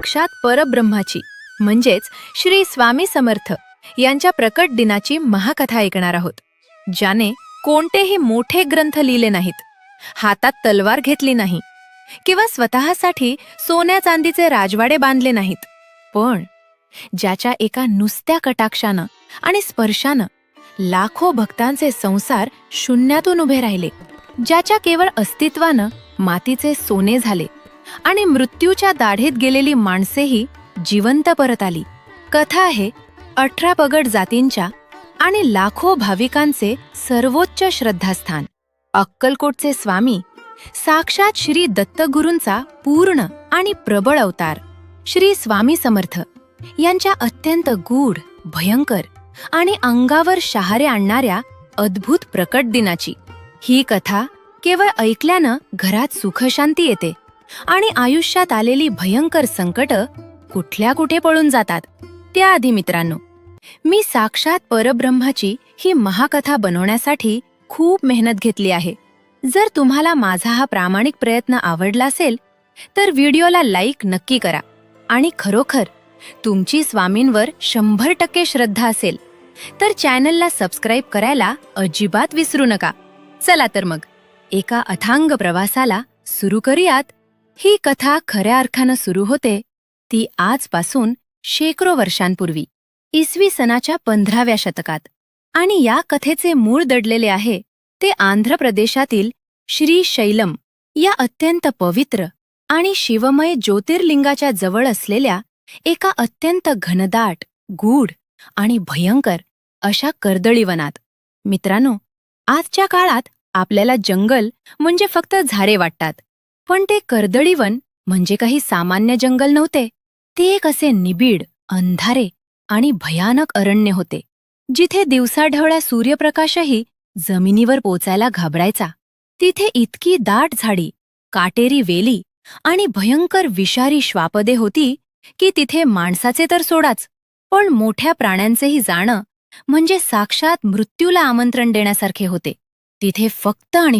साक्षात परब्रह्माची म्हणजेच श्री स्वामी समर्थ यांच्या प्रकट दिनाची महाकथा ऐकणार आहोत, ज्याने कोणतेही मोठे ग्रंथ लिहिले नाहीत, हातात तलवार घेतली नाही किंवा स्वतःसाठी सोन्या चांदीचे राजवाडे बांधले नाहीत, पण ज्याच्या एका नुसत्या कटाक्षानं आणि स्पर्शानं लाखो भक्तांचे संसार शून्यातून उभे राहिले, ज्याच्या केवळ अस्तित्वानं मातीचे सोने झाले आणि मृत्यूच्या दाढेत गेलेली माणसेही जिवंत परत आली. कथा आहे 18 पगड जातींच्या आणि लाखो भाविकांचे सर्वोच्च श्रद्धास्थान अक्कलकोटचे स्वामी साक्षात श्री दत्तगुरूंचा पूर्ण आणि प्रबळ अवतार श्री स्वामी समर्थ यांच्या अत्यंत गूढ, भयंकर आणि अंगावर शहारे आणणाऱ्या अद्भुत प्रकट दिनाची. ही कथा केवळ ऐकल्यानं घरात सुखशांती येते आणि आयुष्यात आलेली भयंकर संकट कुठल्या कुठे पळून जातात. त्याआधी मित्रांनो, मी साक्षात परब्रह्माची ही महाकथा बनवण्यासाठी खूप मेहनत घेतली आहे. जर तुम्हाला माझा हा प्रामाणिक प्रयत्न आवडला असेल तर व्हिडिओला लाईक नक्की करा आणि खरोखर तुमची स्वामींवर 100% श्रद्धा असेल तर चॅनलला सबस्क्राईब करायला अजिबात विसरू नका. चला तर मग एका अथांग प्रवासाला सुरू करूयात. ही कथा खऱ्या अर्थानं सुरू होते ती आजपासून शेकडो वर्षांपूर्वी, इसवी सनाच्या 15व्या शतकात. आणि या कथेचे मूळ दडलेले आहे ते आंध्र प्रदेशातील श्री शैलम या अत्यंत पवित्र आणि शिवमय ज्योतिर्लिंगाच्या जवळ असलेल्या एका अत्यंत घनदाट, गूढ आणि भयंकर अशा कर्दळीवनात. मित्रांनो, आजच्या काळात आपल्याला जंगल म्हणजे फक्त झाडे वाटतात, पण ते कर्दळीवन म्हणजे काही सामान्य जंगल नव्हते. ते एक असे निबिड, अंधारे आणि भयानक अरण्य होते, जिथे दिवसाढवळ्या सूर्यप्रकाशही जमिनीवर पोचायला घाबरायचा. तिथे इतकी दाट झाडी, काटेरी वेली आणि भयंकर विषारी श्वापदे होती की तिथे माणसाचे तर सोडाच, पण मोठ्या प्राण्यांचेही जाणं म्हणजे साक्षात मृत्यूला आमंत्रण देण्यासारखे होते. तिथे फक्त आणि